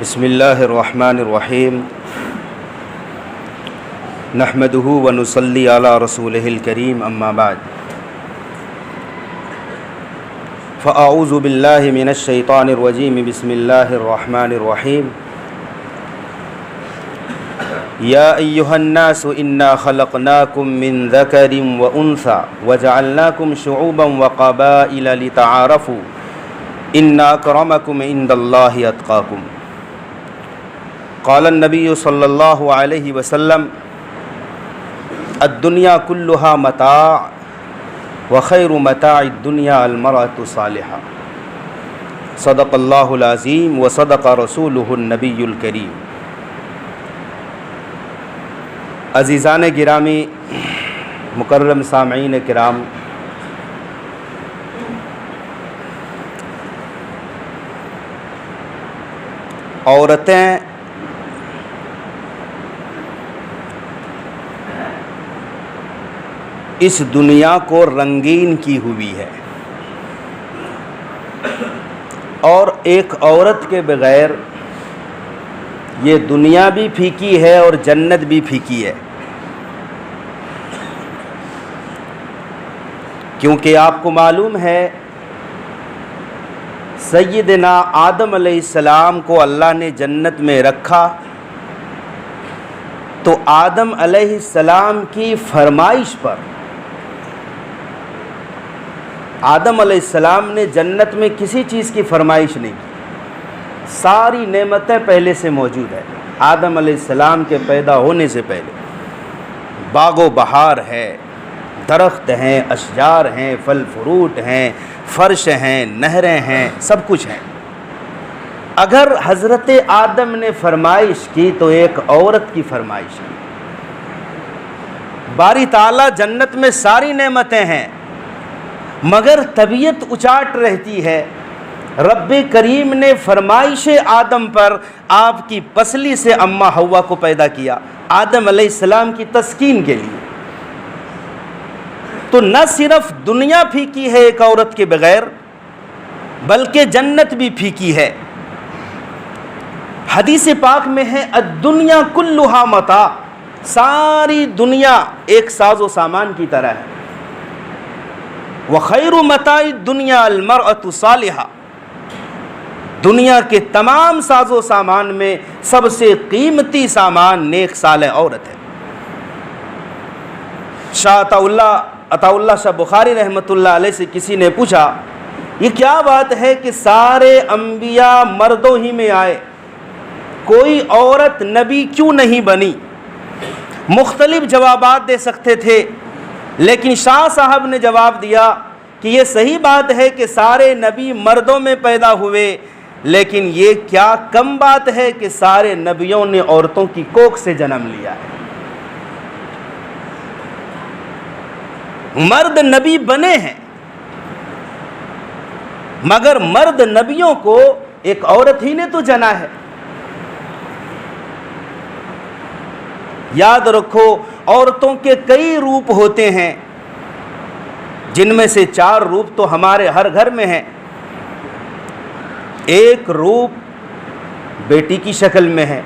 بسم اللہ الرحمن الرحیم نحمدہ ونصلی علی رسولہ الکریم اما بعد فاعوذ باللہ من الشیطان الرجیم بسم اللہ الرحمن الرحیم یا ایہا الناس انا خلقناکم من ذکر وانثی وجعلناکم شعوبا وقبائل لتعارفوا ان اکرمکم عند اللہ اتقاکم قال النبی صلی اللہ علیہ وسلم الدنیا کلها متاع وخیر متاع الدنیا المرأة الصالحہ صدق اللہ العظیم وصدق رسولہ النبی الکریم۔ عزیزان گرامی، مکرم سامعین کرام، عورتیں اس دنیا کو رنگین کی ہوئی ہے، اور ایک عورت کے بغیر یہ دنیا بھی پھیکی ہے اور جنت بھی پھیکی ہے، کیونکہ آپ کو معلوم ہے سیدنا آدم علیہ السلام کو اللہ نے جنت میں رکھا تو آدم علیہ السلام کی فرمائش پر آدم علیہ السلام نے جنت میں کسی چیز کی فرمائش نہیں کی، ساری نعمتیں پہلے سے موجود ہیں۔ آدم علیہ السلام کے پیدا ہونے سے پہلے باغ و بہار ہے، درخت ہیں، اشجار ہیں، پھل فروٹ ہیں، فرش ہیں، نہریں ہیں، سب کچھ ہیں۔ اگر حضرت آدم نے فرمائش کی تو ایک عورت کی فرمائش کی۔ باری تعالیٰ جنت میں ساری نعمتیں ہیں، مگر طبیعت اچاٹ رہتی ہے۔ رب کریم نے فرمائش آدم پر آپ کی پسلی سے اماں حوا کو پیدا کیا، آدم علیہ السلام کی تسکین کے لیے۔ تو نہ صرف دنیا پھیکی ہے ایک عورت کے بغیر، بلکہ جنت بھی پھیکی ہے۔ حدیث پاک میں ہے الدنیا کلها متاع، ساری دنیا ایک ساز و سامان کی طرح ہے۔ وخیر متاع الدنیا المرأة الصالحہ، دنیا کے تمام ساز و سامان میں سب سے قیمتی سامان نیک صالح عورت ہے۔ شاہ عطا اللہ شاہ بخاری رحمۃ اللہ علیہ سے کسی نے پوچھا یہ کیا بات ہے کہ سارے انبیاء مردوں ہی میں آئے، کوئی عورت نبی کیوں نہیں بنی؟ مختلف جوابات دے سکتے تھے، لیکن شاہ صاحب نے جواب دیا کہ یہ صحیح بات ہے کہ سارے نبی مردوں میں پیدا ہوئے، لیکن یہ کیا کم بات ہے کہ سارے نبیوں نے عورتوں کی کوکھ سے جنم لیا ہے۔ مرد نبی بنے ہیں، مگر مرد نبیوں کو ایک عورت ہی نے تو جنا ہے۔ یاد رکھو، عورتوں کے کئی روپ ہوتے ہیں، جن میں سے 4 روپ تو ہمارے ہر گھر میں ہیں۔ ایک روپ بیٹی کی شکل میں ہے،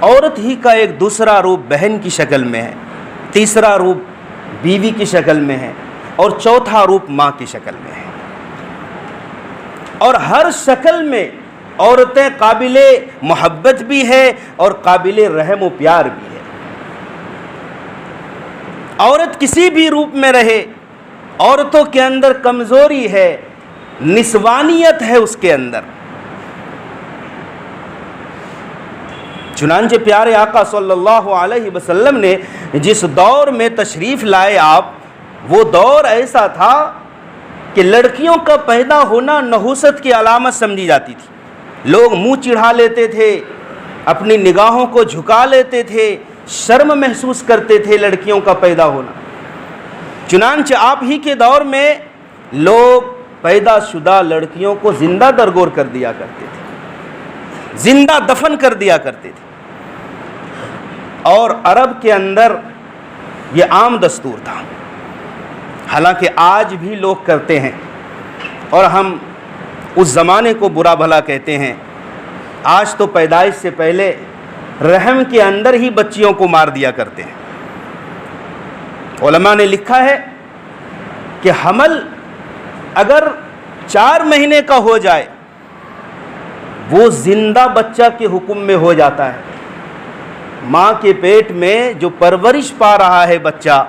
عورت ہی کا ایک دوسرا روپ بہن کی شکل میں ہے، تیسرا روپ بیوی کی شکل میں ہے، اور چوتھا روپ ماں کی شکل میں ہے۔ اور ہر شکل میں عورتیں قابل محبت بھی ہے اور قابل رحم و پیار بھی ہے۔ عورت کسی بھی روپ میں رہے، عورتوں کے اندر کمزوری ہے، نسوانیت ہے اس کے اندر۔ چنانچہ پیارے آقا صلی اللہ علیہ وسلم نے جس دور میں تشریف لائے آپ، وہ دور ایسا تھا کہ لڑکیوں کا پیدا ہونا نحوست کی علامت سمجھی جاتی تھی۔ لوگ منہ چڑھا لیتے تھے، اپنی نگاہوں کو جھکا لیتے تھے، شرم محسوس کرتے تھے لڑکیوں کا پیدا ہونا۔ چنانچہ آپ ہی کے دور میں لوگ پیدا شدہ لڑکیوں کو زندہ درگور کر دیا کرتے تھے، زندہ دفن کر دیا کرتے تھے، اور عرب کے اندر یہ عام دستور تھا۔ حالانکہ آج بھی لوگ کرتے ہیں، اور ہم اس زمانے کو برا بھلا کہتے ہیں۔ آج تو پیدائش سے پہلے رحم کے اندر ہی بچیوں کو مار دیا کرتے ہیں۔ علماء نے لکھا ہے کہ حمل اگر 4 مہینے کا ہو جائے وہ زندہ بچہ کے حکم میں ہو جاتا ہے۔ ماں کے پیٹ میں جو پرورش پا رہا ہے بچہ،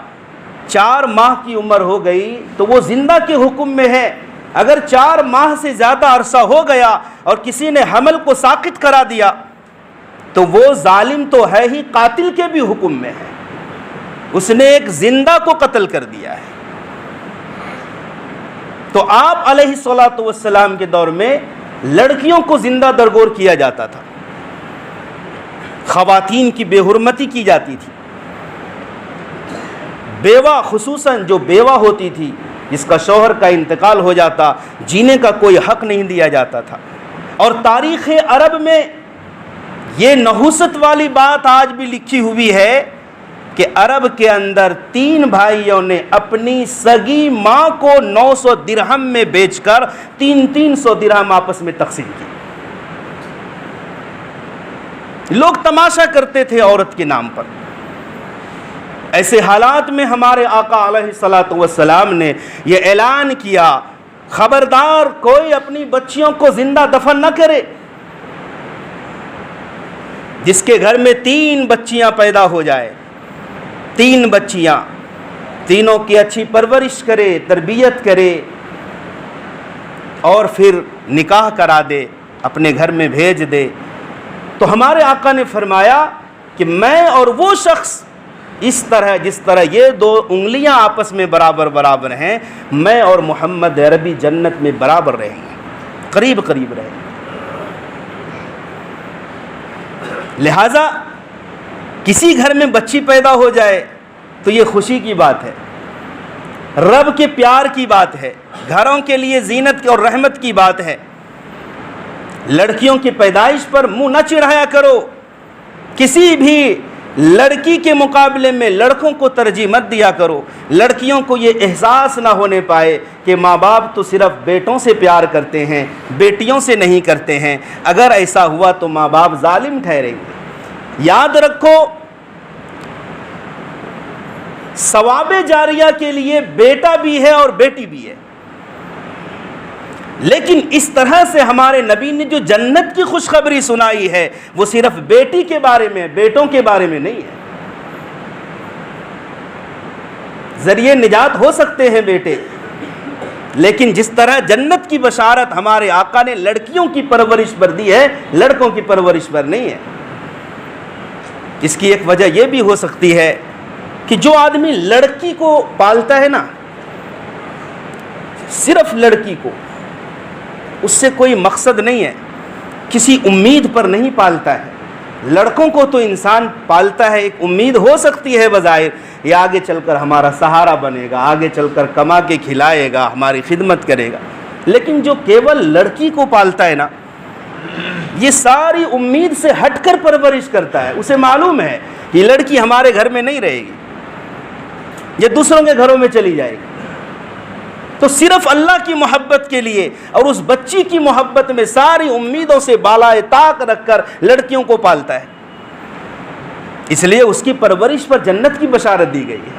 4 ماہ کی عمر ہو گئی تو وہ زندہ کے حکم میں ہے۔ اگر 4 ماہ سے زیادہ عرصہ ہو گیا اور کسی نے حمل کو ساقط کرا دیا تو وہ ظالم تو ہے ہی، قاتل کے بھی حکم میں ہے، اس نے ایک زندہ کو قتل کر دیا ہے۔ تو آپ علیہ الصلوۃ والسلام کے دور میں لڑکیوں کو زندہ درگور کیا جاتا تھا، خواتین کی بے حرمتی کی جاتی تھی، بیوہ خصوصاً جو بیوہ ہوتی تھی جس کا شوہر کا انتقال ہو جاتا، جینے کا کوئی حق نہیں دیا جاتا تھا۔ اور تاریخ عرب میں یہ نحوست والی بات آج بھی لکھی ہوئی ہے کہ عرب کے اندر 3 بھائیوں نے اپنی سگی ماں کو 900 درہم میں بیچ کر 300 درہم آپس میں تقسیم کی۔ لوگ تماشا کرتے تھے عورت کے نام پر۔ ایسے حالات میں ہمارے آقا علیہ الصلوۃ والسلام نے یہ اعلان کیا، خبردار کوئی اپنی بچیوں کو زندہ دفن نہ کرے۔ جس کے گھر میں 3 بچیاں پیدا ہو جائے، 3 بچیاں، تینوں کی اچھی پرورش کرے، تربیت کرے اور پھر نکاح کرا دے، اپنے گھر میں بھیج دے، تو ہمارے آقا نے فرمایا کہ میں اور وہ شخص اس طرح جس طرح یہ 2 انگلیاں آپس میں برابر ہیں، میں اور محمد عربی جنت میں برابر رہیں گے، قریب قریب رہیں گے۔ لہٰذا کسی گھر میں بچی پیدا ہو جائے تو یہ خوشی کی بات ہے، رب کے پیار کی بات ہے، گھروں کے لیے زینت اور رحمت کی بات ہے۔ لڑکیوں کی پیدائش پر منہ نہ چڑھایا کرو، کسی بھی لڑکی کے مقابلے میں لڑکوں کو ترجیح مت دیا کرو۔ لڑکیوں کو یہ احساس نہ ہونے پائے کہ ماں باپ تو صرف بیٹوں سے پیار کرتے ہیں، بیٹیوں سے نہیں کرتے ہیں۔ اگر ایسا ہوا تو ماں باپ ظالم ٹھہریں گے۔ یاد رکھو، ثواب جاریہ کے لیے بیٹا بھی ہے اور بیٹی بھی ہے، لیکن اس طرح سے ہمارے نبی نے جو جنت کی خوشخبری سنائی ہے وہ صرف بیٹی کے بارے میں، بیٹوں کے بارے میں نہیں ہے۔ ذریعے نجات ہو سکتے ہیں بیٹے، لیکن جس طرح جنت کی بشارت ہمارے آقا نے لڑکیوں کی پرورش پر دی ہے، لڑکوں کی پرورش پر نہیں ہے۔ اس کی ایک وجہ یہ بھی ہو سکتی ہے کہ جو آدمی لڑکی کو پالتا ہے نا، صرف لڑکی کو، اس سے کوئی مقصد نہیں ہے، کسی امید پر نہیں پالتا ہے۔ لڑکوں کو تو انسان پالتا ہے، ایک امید ہو سکتی ہے بظاہر، یہ آگے چل کر ہمارا سہارا بنے گا، آگے چل کر کما کے کھلائے گا، ہماری خدمت کرے گا۔ لیکن جو کیول لڑکی کو پالتا ہے نا، یہ ساری امید سے ہٹ کر پرورش کرتا ہے۔ اسے معلوم ہے کہ لڑکی ہمارے گھر میں نہیں رہے گی، یہ دوسروں کے گھروں میں چلی جائے گی، تو صرف اللہ کی محبت کے لیے اور اس بچی کی محبت میں ساری امیدوں سے بالائے طاق رکھ کر لڑکیوں کو پالتا ہے۔ اس لیے اس کی پرورش پر جنت کی بشارت دی گئی ہے۔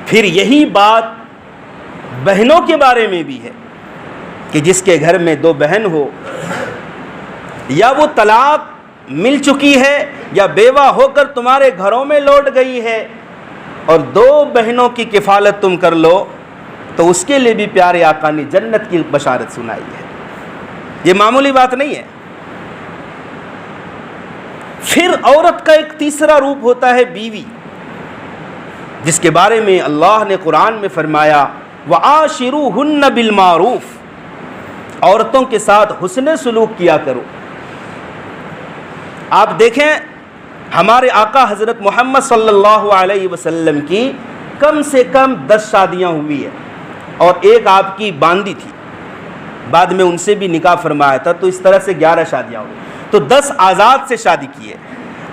پھر یہی بات بہنوں کے بارے میں بھی ہے کہ جس کے گھر میں 2 بہن ہو، یا وہ طلاق مل چکی ہے یا بیوہ ہو کر تمہارے گھروں میں لوٹ گئی ہے اور 2 بہنوں کی کفالت تم کر لو، تو اس کے لیے بھی پیارے آقا نے جنت کی بشارت سنائی ہے۔ یہ معمولی بات نہیں ہے۔ پھر عورت کا ایک تیسرا روپ ہوتا ہے بیوی، جس کے بارے میں اللہ نے قرآن میں فرمایا وَعَاشِرُوهُنَّ بِالْمَعْرُوفِ، عورتوں کے ساتھ حسن سلوک کیا کرو۔ آپ دیکھیں، ہمارے آقا حضرت محمد صلی اللہ علیہ وسلم کی کم سے کم 10 شادیاں ہوئی ہیں، اور ایک آپ کی باندی تھی، بعد میں ان سے بھی نکاح فرمایا تھا، تو اس طرح سے 11 شادیاں ہوئی، تو 10 آزاد سے شادی کی ہے۔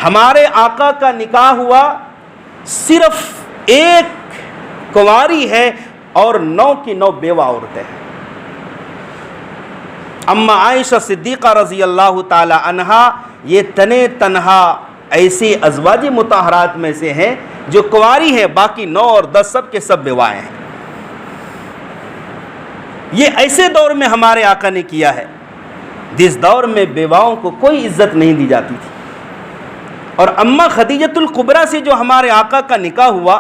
ہمارے آقا کا نکاح ہوا، صرف ایک کنواری ہے اور 9 کی 9 بیوہ عورتیں ہیں۔ اما عائشہ صدیقہ رضی اللہ تعالی عنہا یہ تنے تنہا ایسی ازواج مطہرات میں سے ہیں جو کنواری ہیں، باقی 9 اور 10 سب کے سب بیوائیں ہیں۔ یہ ایسے دور میں ہمارے آقا نے کیا ہے جس دور میں بیواؤں کو کوئی عزت نہیں دی جاتی تھی۔ اور اماں خدیجۃ الکبریٰ سے جو ہمارے آقا کا نکاح ہوا،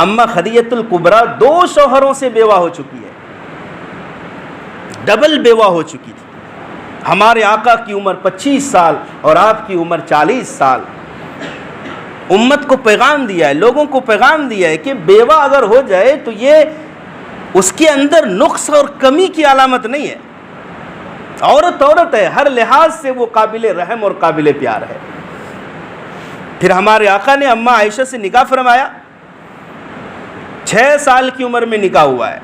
اماں خدیجۃ الکبریٰ 2 شوہروں سے بیوہ ہو چکی ہے، ڈبل بیوہ ہو چکی تھی۔ ہمارے آقا کی عمر 25 سال اور آپ کی عمر 40 سال۔ امت کو پیغام دیا ہے، لوگوں کو پیغام دیا ہے کہ بیوہ اگر ہو جائے تو یہ اس کے اندر نقص اور کمی کی علامت نہیں ہے، عورت عورت ہے، ہر لحاظ سے وہ قابل رحم اور قابل پیار ہے۔ پھر ہمارے آقا نے اماں عائشہ سے نکاح فرمایا، 6 سال کی عمر میں نکاح ہوا ہے۔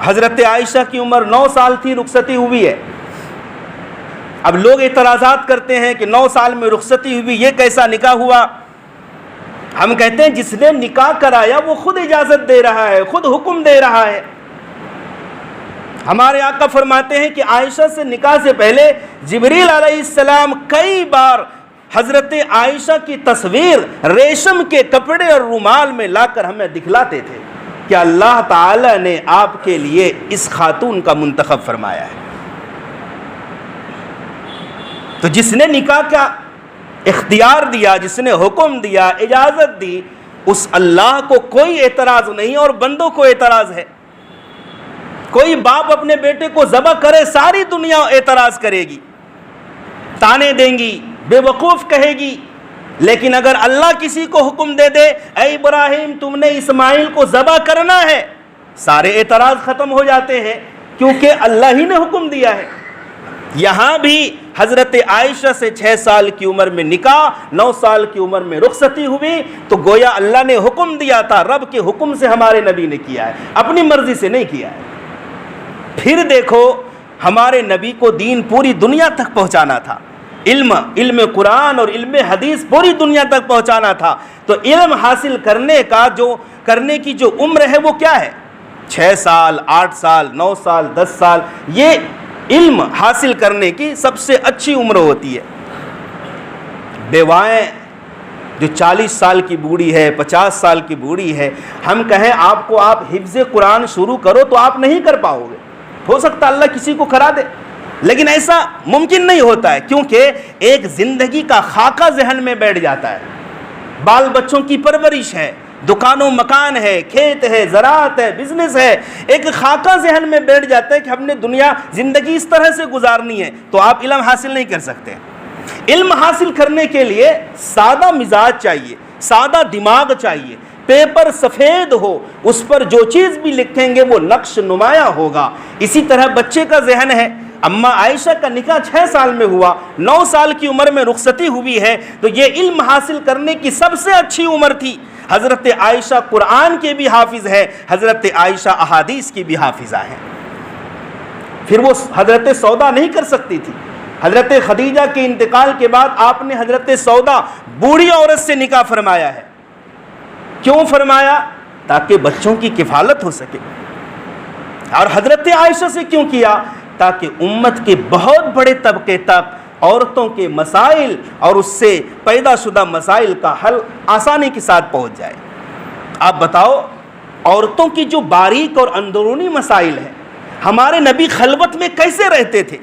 حضرت عائشہ کی عمر 9 سال تھی، رخصتی ہوئی ہے۔ اب لوگ اعتراضات کرتے ہیں کہ 9 سال میں رخصتی ہوئی، یہ کیسا نکاح ہوا؟ ہم کہتے ہیں جس نے نکاح کرایا وہ خود اجازت دے رہا ہے، خود حکم دے رہا ہے۔ ہمارے آقا فرماتے ہیں کہ عائشہ سے نکاح سے پہلے جبریل علیہ السلام کئی بار حضرت عائشہ کی تصویر ریشم کے کپڑے اور رومال میں لا کر ہمیں دکھلاتے تھے کہ اللہ تعالی نے آپ کے لیے اس خاتون کا منتخب فرمایا ہے۔ تو جس نے نکاح کا اختیار دیا، جس نے حکم دیا، اجازت دی، اس اللہ کو کوئی اعتراض نہیں اور بندوں کو اعتراض ہے۔ کوئی باپ اپنے بیٹے کو ذبح کرے، ساری دنیا اعتراض کرے گی، تانے دیں گی، بے وقوف کہے گی، لیکن اگر اللہ کسی کو حکم دے دے اے ابراہیم تم نے اسماعیل کو ذبح کرنا ہے، سارے اعتراض ختم ہو جاتے ہیں کیونکہ اللہ ہی نے حکم دیا ہے۔ یہاں بھی حضرت عائشہ سے 6 سال کی عمر میں نکاح، 9 سال کی عمر میں رخصتی ہوئی، تو گویا اللہ نے حکم دیا تھا، رب کے حکم سے ہمارے نبی نے کیا ہے، اپنی مرضی سے نہیں کیا ہے۔ پھر دیکھو ہمارے نبی کو دین پوری دنیا تک پہنچانا تھا، علم قرآن اور علم حدیث پوری دنیا تک پہنچانا تھا، تو علم حاصل کرنے کی جو عمر ہے وہ کیا ہے؟ 6 سال، 8 سال، 9 سال، 10 سال، یہ علم حاصل کرنے کی سب سے اچھی عمر ہوتی ہے۔ بیوائیں جو 40 سال کی بوڑھی ہے، 50 سال کی بوڑھی ہے، ہم کہیں آپ کو آپ حفظ قرآن شروع کرو تو آپ نہیں کر پاؤ گے، ہو سکتا اللہ کسی کو کرا دے، لیکن ایسا ممکن نہیں ہوتا ہے، کیونکہ ایک زندگی کا خاکہ ذہن میں بیٹھ جاتا ہے، بال بچوں کی پرورش ہے، دکان و مکان ہے، کھیت ہے، زراعت ہے، بزنس ہے، ایک خاکہ ذہن میں بیٹھ جاتا ہے کہ ہم نے زندگی اس طرح سے گزارنی ہے، تو آپ علم حاصل نہیں کر سکتے۔ علم حاصل کرنے کے لیے سادہ مزاج چاہیے، سادہ دماغ چاہیے، پیپر سفید ہو، اس پر جو چیز بھی لکھیں گے وہ نقش نمایاں ہوگا۔ اسی طرح بچے کا ذہن ہے۔ اماں عائشہ کا نکاح 6 سال میں ہوا، 9 سال کی عمر میں رخصتی ہوئی ہے، تو یہ علم حاصل کرنے کی سب سے اچھی عمر تھی۔ حضرت عائشہ قرآن کے بھی حافظ ہے، حضرت عائشہ احادیث کی بھی حافظہ ہیں۔ پھر وہ حضرت سودا نہیں کر سکتی تھی۔ حضرت خدیجہ کے انتقال کے بعد آپ نے حضرت سودا بوڑھی عورت سے نکاح فرمایا ہے۔ کیوں فرمایا؟ تاکہ بچوں کی کفالت ہو سکے۔ اور حضرت عائشہ سے کیوں کیا؟ تاکہ امت کے بہت بڑے طبقے تک عورتوں کے مسائل اور اس سے پیدا شدہ مسائل کا حل آسانی کے ساتھ پہنچ جائے۔ آپ بتاؤ عورتوں کی جو باریک اور اندرونی مسائل ہیں، ہمارے نبی خلوت میں کیسے رہتے تھے؟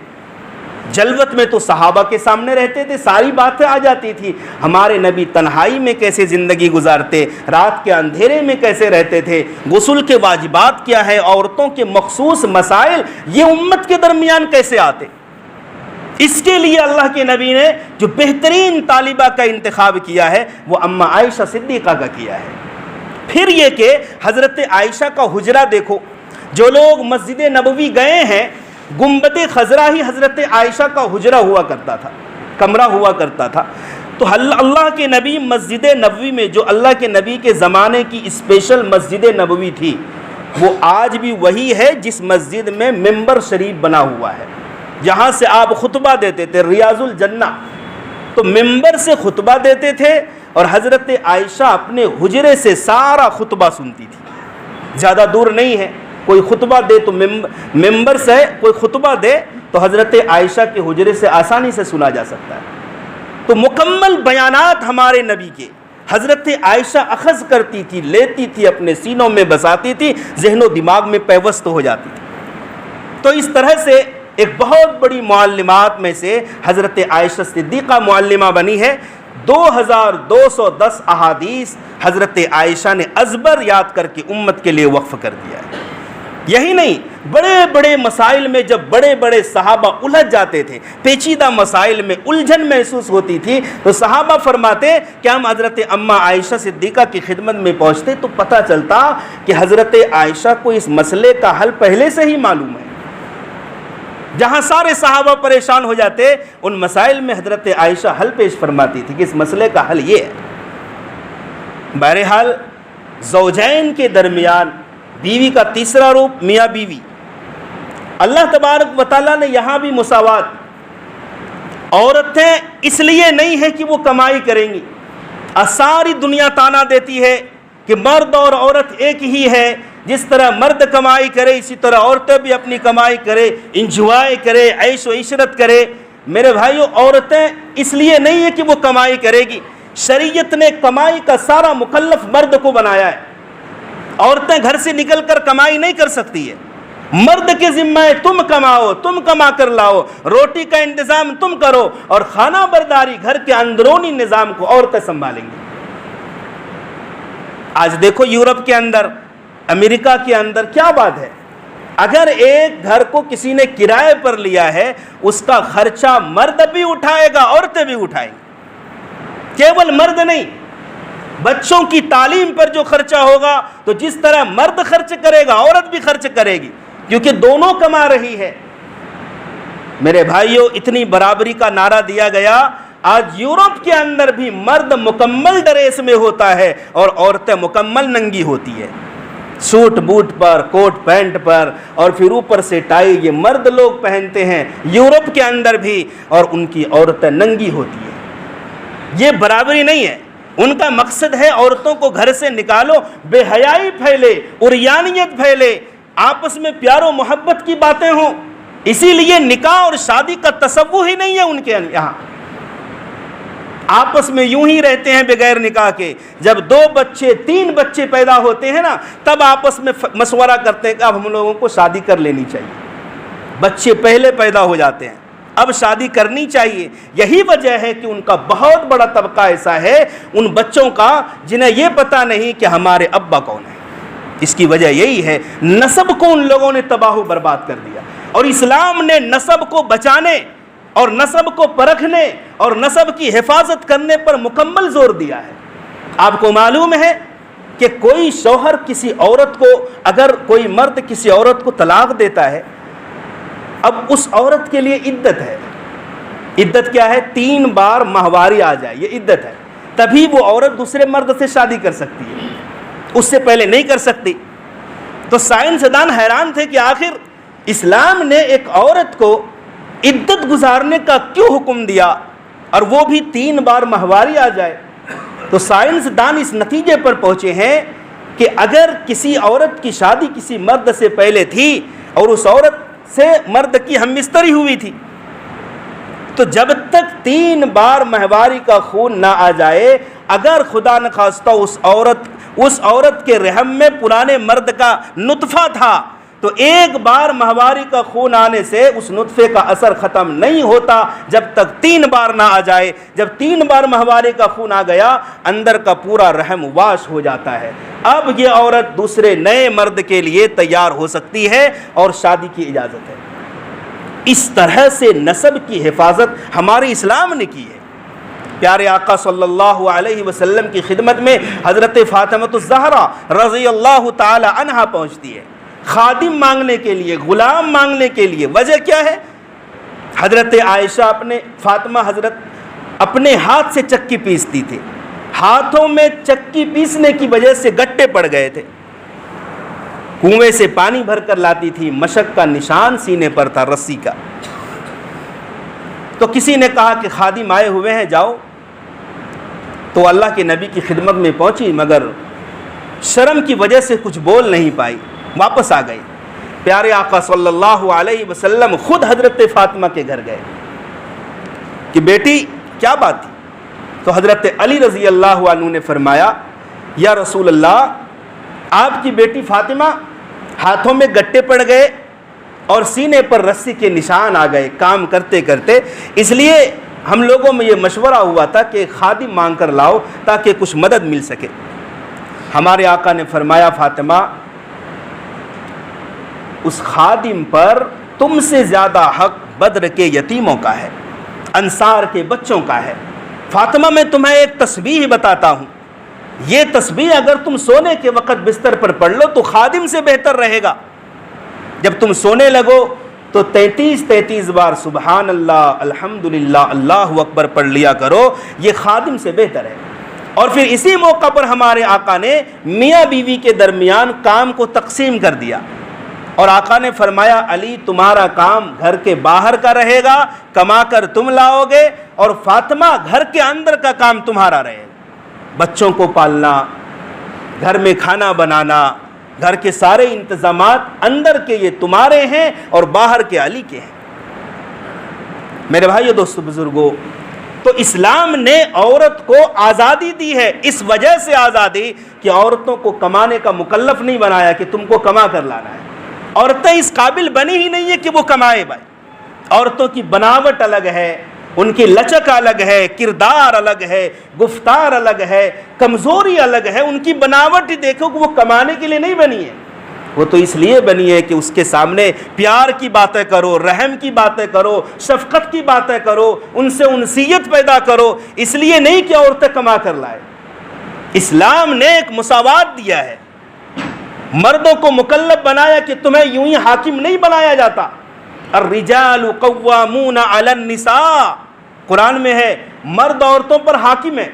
جلوت میں تو صحابہ کے سامنے رہتے تھے، ساری باتیں آ جاتی تھی۔ ہمارے نبی تنہائی میں کیسے زندگی گزارتے، رات کے اندھیرے میں کیسے رہتے تھے، غسل کے واجبات کیا ہے، عورتوں کے مخصوص مسائل یہ امت کے درمیان کیسے آتے؟ اس کے لیے اللہ کے نبی نے جو بہترین طالبہ کا انتخاب کیا ہے وہ اماں عائشہ صدیقہ کا کیا ہے۔ پھر یہ کہ حضرت عائشہ کا حجرہ دیکھو، جو لوگ مسجد نبوی گئے ہیں، گنبد خضرا ہی حضرت عائشہ کا حجرہ ہوا کرتا تھا، کمرہ ہوا کرتا تھا۔ تو اللہ کے نبی مسجد نبوی میں، جو اللہ کے نبی کے زمانے کی اسپیشل مسجد نبوی تھی، وہ آج بھی وہی ہے جس مسجد میں منبر شریف بنا ہوا ہے، جہاں سے آپ خطبہ دیتے تھے، ریاض الجنہ۔ تو منبر سے خطبہ دیتے تھے اور حضرت عائشہ اپنے حجرے سے سارا خطبہ سنتی تھی، زیادہ دور نہیں ہے۔ کوئی خطبہ دے تو ممبر سے کوئی خطبہ دے تو حضرت عائشہ کے حجرے سے آسانی سے سنا جا سکتا ہے. تو مکمل بیانات ہمارے نبی کے حضرت عائشہ اخذ کرتی تھی، لیتی تھی، اپنے سینوں میں بساتی تھی، ذہن و دماغ میں پیوست ہو جاتی تھی. تو اس طرح سے ایک بہت بڑی معلمات میں سے حضرت عائشہ صدیقہ معلمہ بنی ہے. 2210 احادیث حضرت عائشہ نے ازبر یاد کر کے امت کے لیے وقف کر دیا ہے. یہی نہیں، بڑے بڑے مسائل میں جب بڑے بڑے صحابہ الجھ جاتے تھے، پیچیدہ مسائل میں الجھن محسوس ہوتی تھی، تو صحابہ فرماتے کہ ہم حضرت اماں عائشہ صدیقہ کی خدمت میں پہنچتے تو پتہ چلتا کہ حضرت عائشہ کو اس مسئلے کا حل پہلے سے ہی معلوم ہے. جہاں سارے صحابہ پریشان ہو جاتے، ان مسائل میں حضرت عائشہ حل پیش فرماتی تھی کہ اس مسئلے کا حل یہ ہے. بہرحال زوجین کے درمیان بیوی کا تیسرا روپ میاں بیوی. اللہ تبارک و تعالیٰ نے یہاں بھی مساوات. عورتیں اس لیے نہیں ہے کہ وہ کمائی کریں گی. ساری دنیا تانا دیتی ہے کہ مرد اور عورت ایک ہی ہے، جس طرح مرد کمائی کرے اسی طرح عورتیں بھی اپنی کمائی کرے، انجوائے کرے، عیش و عشرت کرے. میرے بھائیو، عورتیں اس لیے نہیں ہے کہ وہ کمائی کرے گی. شریعت نے کمائی کا سارا مکلف مرد کو بنایا ہے. عورتیں گھر سے نکل کر کمائی نہیں کر سکتی ہے. مرد کے ذمہ ہے تم کماؤ، تم کما کر لاؤ، روٹی کا انتظام تم کرو، اور خانہ برداری گھر کے اندرونی نظام کو عورتیں سنبھالیں گی. آج دیکھو یورپ کے اندر، امریکہ کے اندر کیا بات ہے. اگر ایک گھر کو کسی نے کرائے پر لیا ہے، اس کا خرچہ مرد بھی اٹھائے گا، عورتیں بھی اٹھائیں گی. کیول مرد نہیں، بچوں کی تعلیم پر جو خرچہ ہوگا تو جس طرح مرد خرچ کرے گا عورت بھی خرچ کرے گی، کیونکہ دونوں کما رہی ہے. میرے بھائیوں، اتنی برابری کا نعرہ دیا گیا. آج یورپ کے اندر بھی مرد مکمل ڈریس میں ہوتا ہے اور عورتیں مکمل ننگی ہوتی ہے. سوٹ بوٹ پر، کوٹ پینٹ پر، اور پھر اوپر سے ٹائی، یہ مرد لوگ پہنتے ہیں یورپ کے اندر بھی، اور ان کی عورتیں ننگی ہوتی ہیں. یہ برابری نہیں ہے. ان کا مقصد ہے عورتوں کو گھر سے نکالو، بے حیائی پھیلے، عریانیت پھیلے، آپس میں پیار و محبت کی باتیں ہوں. اسی لیے نکاح اور شادی کا تصور ہی نہیں ہے ان کے یہاں. آپس میں یوں ہی رہتے ہیں بغیر نکاح کے. جب 2 بچے 3 بچے پیدا ہوتے ہیں نا، تب آپس میں مشورہ کرتے ہیں کہ اب ہم لوگوں کو شادی کر لینی چاہیے. بچے پہلے پیدا ہو جاتے ہیں، اب شادی کرنی چاہیے. یہی وجہ ہے کہ ان کا بہت بڑا طبقہ ایسا ہے، ان بچوں کا، جنہیں یہ پتہ نہیں کہ ہمارے ابا کون ہیں. اس کی وجہ یہی ہے، نسب کو ان لوگوں نے تباہ و برباد کر دیا. اور اسلام نے نسب کو بچانے اور نسب کو پرکھنے اور نسب کی حفاظت کرنے پر مکمل زور دیا ہے. آپ کو معلوم ہے کہ کوئی شوہر کسی عورت کو، اگر کوئی مرد کسی عورت کو طلاق دیتا ہے، اب اس عورت کے لیے عدت ہے. عدت کیا ہے؟ 3 بار ماہواری آ جائے، یہ عدت ہے. تبھی وہ عورت دوسرے مرد سے شادی کر سکتی ہے، اس سے پہلے نہیں کر سکتی. تو سائنسدان حیران تھے کہ آخر اسلام نے ایک عورت کو عدت گزارنے کا کیوں حکم دیا، اور وہ بھی 3 بار ماہواری آ جائے. تو سائنسدان اس نتیجے پر پہنچے ہیں کہ اگر کسی عورت کی شادی کسی مرد سے پہلے تھی اور اس عورت سے مرد کی ہم بستری ہوئی تھی، تو جب تک 3 بار ماہواری کا خون نہ آ جائے، اگر خدا نخواستہ اس عورت کے رحم میں پرانے مرد کا نطفہ تھا، تو 1 بار ماہواری کا خون آنے سے اس نطفے کا اثر ختم نہیں ہوتا جب تک 3 بار نہ آ جائے. جب 3 بار ماہواری کا خون آ گیا، اندر کا پورا رحم واش ہو جاتا ہے. اب یہ عورت دوسرے نئے مرد کے لیے تیار ہو سکتی ہے اور شادی کی اجازت ہے. اس طرح سے نسب کی حفاظت ہمارے اسلام نے کی ہے. پیارے آقا صلی اللہ علیہ وسلم کی خدمت میں حضرت فاطمہ الزہرا رضی اللہ تعالی عنہا پہنچتی ہے، خادم مانگنے کے لیے، غلام مانگنے کے لیے. وجہ کیا ہے؟ حضرت عائشہ فاطمہ حضرت اپنے ہاتھ سے چکی پیستی تھی. ہاتھوں میں چکی پیسنے کی وجہ سے گٹے پڑ گئے تھے. کنویں سے پانی بھر کر لاتی تھی، مشق کا نشان سینے پر تھا، رسی کا. تو کسی نے کہا کہ خادم آئے ہوئے ہیں، جاؤ. تو اللہ کے نبی کی خدمت میں پہنچی، مگر شرم کی وجہ سے کچھ بول نہیں پائی، واپس آ گئی. پیارے آقا صلی اللہ علیہ وسلم خود حضرت فاطمہ کے گھر گئے کہ بیٹی کیا بات تھی؟ تو حضرت علی رضی اللہ عنہ نے فرمایا یا رسول اللہ، آپ کی بیٹی فاطمہ ہاتھوں میں گٹے پڑ گئے اور سینے پر رسی کے نشان آ گئے کام کرتے کرتے، اس لیے ہم لوگوں میں یہ مشورہ ہوا تھا کہ خادم مانگ کر لاؤ تاکہ کچھ مدد مل سکے۔ ہمارے آقا نے فرمایا فاطمہ، اس خادم پر تم سے زیادہ حق بدر کے یتیموں کا ہے، انصار کے بچوں کا ہے۔ فاطمہ میں تمہیں ایک تسبیح بتاتا ہوں، یہ تسبیح اگر تم سونے کے وقت بستر پر پڑھ لو تو خادم سے بہتر رہے گا۔ جب تم سونے لگو تو 33 بار سبحان اللہ، الحمدللہ، اللہ اکبر پڑھ لیا کرو، یہ خادم سے بہتر ہے۔ اور پھر اسی موقع پر ہمارے آقا نے میاں بیوی کے درمیان کام کو تقسیم کر دیا اور آقا نے فرمایا علی تمہارا کام گھر کے باہر کا رہے گا، کما کر تم لاؤ گے، اور فاطمہ گھر کے اندر کا کام تمہارا رہے گا، بچوں کو پالنا، گھر میں کھانا بنانا، گھر کے سارے انتظامات اندر کے یہ تمہارے ہیں اور باہر کے علی کے ہیں۔ میرے بھائیو دوستو بزرگوں، تو اسلام نے عورت کو آزادی دی ہے، اس وجہ سے آزادی کہ عورتوں کو کمانے کا مکلف نہیں بنایا کہ تم کو کما کر لانا ہے۔ عورتیں اس قابل بنی ہی نہیں ہے کہ وہ کمائے بھائی۔ عورتوں کی بناوٹ الگ ہے، ان کی لچک الگ ہے، کردار الگ ہے، گفتار الگ ہے، کمزوری الگ ہے، ان کی بناوٹ ہی دیکھو کہ وہ کمانے کے لیے نہیں بنی ہے، وہ تو اس لیے بنی ہے کہ اس کے سامنے پیار کی باتیں کرو، رحم کی باتیں کرو، شفقت کی باتیں کرو، ان سے انسیت پیدا کرو، اس لیے نہیں کہ عورتیں کما کر لائے۔ اسلام نے ایک مساوات دیا ہے، مردوں کو مکلف بنایا کہ تمہیں یوں ہی حاکم نہیں بنایا جاتا۔ الرجال قوامون علی النساء، قرآن میں ہے مرد عورتوں پر حاکم ہے،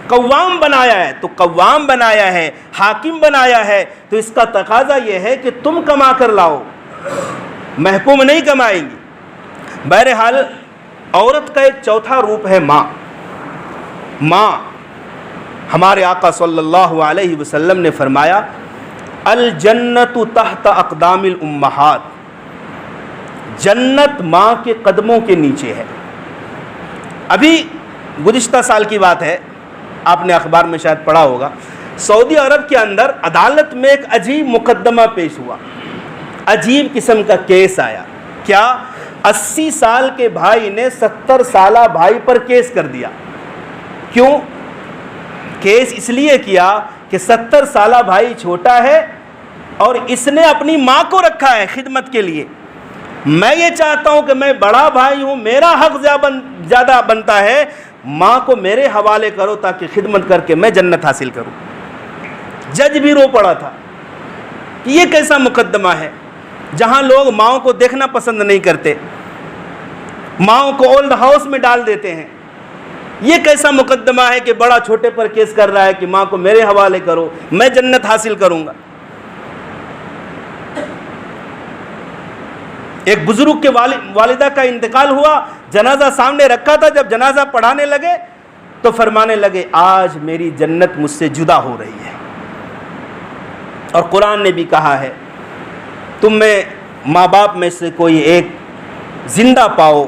قوام بنایا ہے، تو قوام بنایا ہے، حاکم بنایا ہے، تو اس کا تقاضا یہ ہے کہ تم کما کر لاؤ، محکوم نہیں کمائیں گی۔ بہرحال عورت کا ایک چوتھا روپ ہے ماں۔ ماں، ہمارے آقا صلی اللہ علیہ وسلم نے فرمایا الجنت تحت اقدام الامہات، جنت ماں کے قدموں کے نیچے ہے۔ ابھی گزشتہ سال کی بات ہے، آپ نے اخبار میں شاید پڑھا ہوگا، سعودی عرب کے اندر عدالت میں ایک عجیب مقدمہ پیش ہوا، عجیب قسم کا کیس آیا۔ کیا 80 سال کے بھائی نے 70 سالہ بھائی پر کیس کر دیا۔ کیوں کیس؟ اس لیے کیا کہ 70 سالہ بھائی چھوٹا ہے اور اس نے اپنی ماں کو رکھا ہے خدمت کے لیے۔ میں یہ چاہتا ہوں کہ میں بڑا بھائی ہوں، میرا حق زیادہ بنتا ہے، ماں کو میرے حوالے کرو تاکہ خدمت کر کے میں جنت حاصل کروں۔ جج بھی رو پڑا تھا کہ یہ کیسا مقدمہ ہے جہاں لوگ ماؤں کو دیکھنا پسند نہیں کرتے، ماؤں کو اولڈ ہاؤس میں ڈال دیتے ہیں۔ یہ کیسا مقدمہ ہے کہ بڑا چھوٹے پر کیس کر رہا ہے کہ ماں کو میرے حوالے کرو، میں جنت حاصل کروں گا۔ ایک بزرگ کے والدہ کا انتقال ہوا، جنازہ سامنے رکھا تھا، جب جنازہ پڑھانے لگے تو فرمانے لگے آج میری جنت مجھ سے جدا ہو رہی ہے۔ اور قرآن نے بھی کہا ہے تم میں ماں باپ میں سے کوئی ایک زندہ پاؤ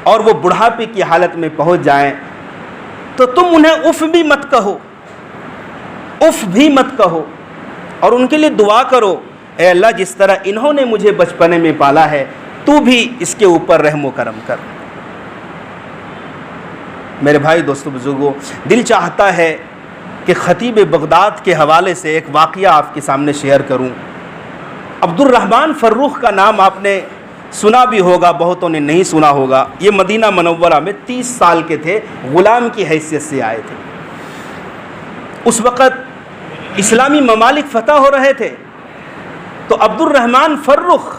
اور وہ بڑھاپے کی حالت میں پہنچ جائیں تو تم انہیں اف بھی مت کہو، اف بھی مت کہو، اور ان کے لیے دعا کرو اے اللہ جس طرح انہوں نے مجھے بچپنے میں پالا ہے تو بھی اس کے اوپر رحم و کرم کر۔ میرے بھائی دوستو بزرگوں، دل چاہتا ہے کہ خطیب بغداد کے حوالے سے ایک واقعہ آپ کے سامنے شیئر کروں۔ عبد الرحمن فرخ کا نام آپ نے سنا بھی ہوگا، بہتوں نے نہیں سنا ہوگا۔ یہ مدینہ منورہ میں 30 سال کے تھے، غلام کی حیثیت سے آئے تھے۔ اس وقت اسلامی ممالک فتح ہو رہے تھے، تو عبد الرحمن فرخ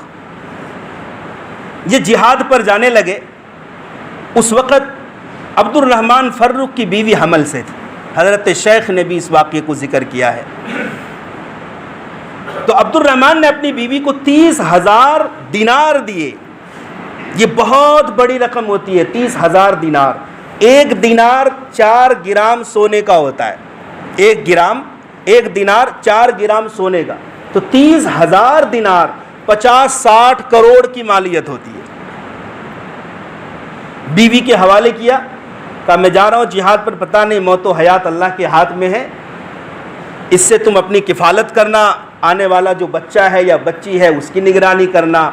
یہ جہاد پر جانے لگے۔ اس وقت عبد الرحمن فرخ کی بیوی حمل سے تھی، حضرت شیخ نے بھی اس واقعے کو ذکر کیا ہے۔ تو عبد الرحمن نے اپنی بیوی کو 30,000 دینار دیے۔ یہ بہت بڑی رقم ہوتی ہے، 30,000 دینار۔ 1 دینار 4 گرام سونے کا ہوتا ہے، 1 دینار 4 گرام سونے کا۔ تو 30,000 دینار 50-60 کروڑ کی مالیت ہوتی ہے. بیوی کے حوالے کیا، کہا میں جا رہا ہوں جہاد پر، پتہ نہیں موت و حیات اللہ کے ہاتھ میں ہے، اس سے تم اپنی کفالت کرنا، آنے والا جو بچہ ہے یا بچی ہے اس کی نگرانی کرنا،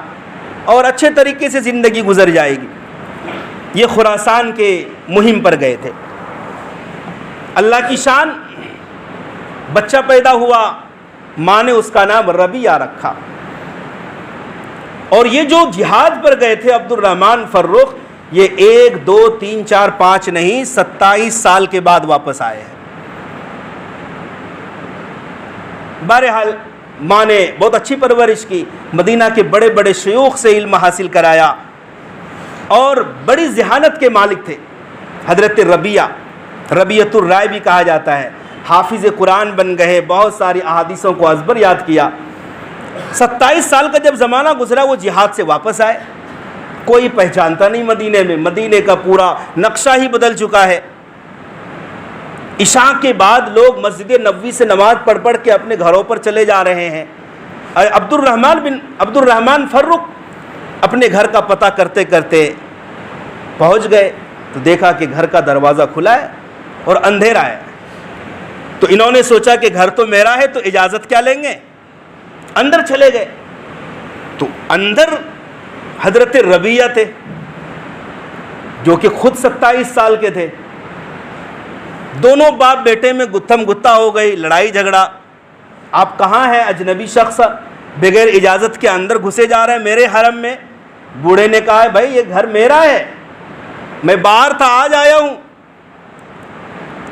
اور اچھے طریقے سے زندگی گزر جائے گی. یہ خراسان کے مہم پر گئے تھے. اللہ کی شان، بچہ پیدا ہوا، ماں نے اس کا نام ربیہ رکھا. اور یہ جو جہاد پر گئے تھے عبد الرحمن فرخ، یہ 1 2 3 4 5 نہیں 27 سال کے بعد واپس آئے ہیں. بہرحال ماں نے بہت اچھی پرورش کی، مدینہ کے بڑے بڑے شیوخ سے علم حاصل کرایا، اور بڑی ذہانت کے مالک تھے. حضرت ربیعۃ الرائے بھی کہا جاتا ہے. حافظ قرآن بن گئے، بہت ساری احادیثوں کو ازبر یاد کیا. 27 سال کا جب زمانہ گزرا وہ جہاد سے واپس آئے. کوئی پہچانتا نہیں مدینے میں، مدینے کا پورا نقشہ ہی بدل چکا ہے. عشاء کے بعد لوگ مسجد نبوی سے نماز پڑھ پڑھ کے اپنے گھروں پر چلے جا رہے ہیں. عبد الرحمن فرخ اپنے گھر کا پتہ کرتے کرتے پہنچ گئے تو دیکھا کہ گھر کا دروازہ کھلا ہے اور اندھیرا ہے. تو انہوں نے سوچا کہ گھر تو میرا ہے تو اجازت کیا لیں گے، اندر چلے گئے. تو اندر حضرت ربیہ تھے جو کہ خود 27 سال کے تھے. دونوں باپ بیٹے میں گتھم گتھا ہو گئی، لڑائی جھگڑا. آپ کہاں ہیں؟ اجنبی شخص بغیر اجازت کے اندر گھسے جا رہے ہیں میرے حرم میں. بوڑھے نے کہا ہے بھائی یہ گھر میرا ہے، میں باہر تھا آج آیا ہوں.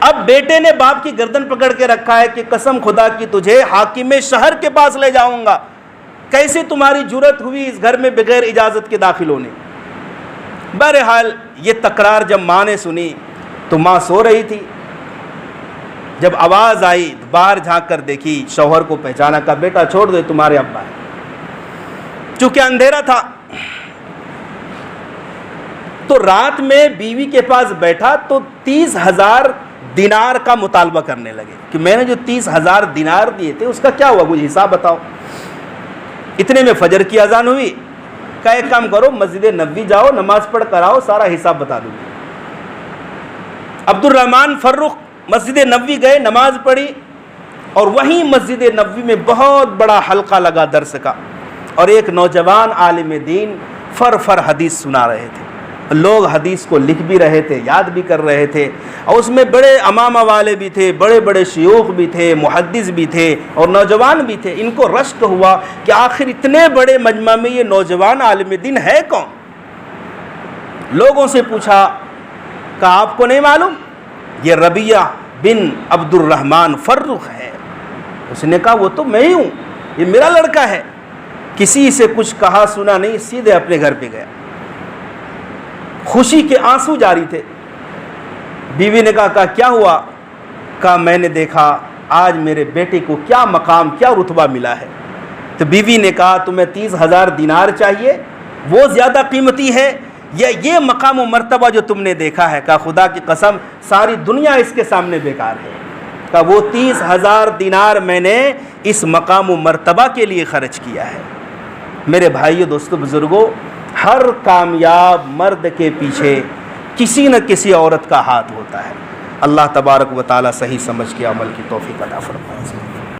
اب بیٹے نے باپ کی گردن پکڑ کے رکھا ہے کہ قسم خدا کی تجھے حاکم شہر کے پاس لے جاؤں گا، کیسے تمہاری جرأت ہوئی اس گھر میں بغیر اجازت کے داخل ہونے. بہرحال یہ تکرار جب ماں نے سنی تو ماں سو رہی تھی. جب آواز آئی باہر جھانک کر دیکھی، شوہر کو پہچانا، کہا بیٹا چھوڑ دو تمہارے ابا ہیں. چونکہ اندھیرا تھا تو رات میں بیوی کے پاس بیٹھا تو 30,000 دینار کا مطالبہ کرنے لگے کہ میں نے جو 30,000 دینار دیے تھے اس کا کیا ہوا، مجھے حساب بتاؤ. اتنے میں فجر کی اذان ہوئی. کہا ایک کام کرو مسجد نبوی جاؤ، نماز پڑھ کر آؤ، سارا حساب بتا دوں گی. عبد الرحمن فرخ مسجد نبوی گئے، نماز پڑھی، اور وہیں مسجد نبوی میں بہت بڑا حلقہ لگا درس کا، اور ایک نوجوان عالم دین فر حدیث سنا رہے تھے. لوگ حدیث کو لکھ بھی رہے تھے، یاد بھی کر رہے تھے، اور اس میں بڑے امامہ والے بھی تھے، بڑے بڑے شیوخ بھی تھے، محدث بھی تھے، اور نوجوان بھی تھے. ان کو رشک ہوا کہ آخر اتنے بڑے مجمع میں یہ نوجوان عالم دین ہے کون. لوگوں سے پوچھا، کہا آپ کو نہیں معلوم یہ ربیہ بن عبد الرحمن فرخ ہے. اس نے کہا وہ تو میں ہی ہوں، یہ میرا لڑکا ہے. کسی سے کچھ کہا سنا نہیں، سیدھے اپنے گھر پہ گیا. خوشی کے آنسو جاری تھے. بیوی نے کہا کیا ہوا؟ کہا میں نے دیکھا آج میرے بیٹے کو کیا مقام کیا رتبہ ملا ہے. تو بیوی نے کہا تمہیں 30,000 دینار چاہیے، وہ زیادہ قیمتی ہے یا یہ مقام و مرتبہ جو تم نے دیکھا ہے؟ کہا خدا کی قسم ساری دنیا اس کے سامنے بیکار ہے. کہا وہ 30,000 دینار میں نے اس مقام و مرتبہ کے لیے خرچ کیا ہے. میرے بھائیو دوستو بزرگوں، ہر کامیاب مرد کے پیچھے کسی نہ کسی عورت کا ہاتھ ہوتا ہے. اللہ تبارک و تعالی صحیح سمجھ کے عمل کی توفیق عطا فرمائے.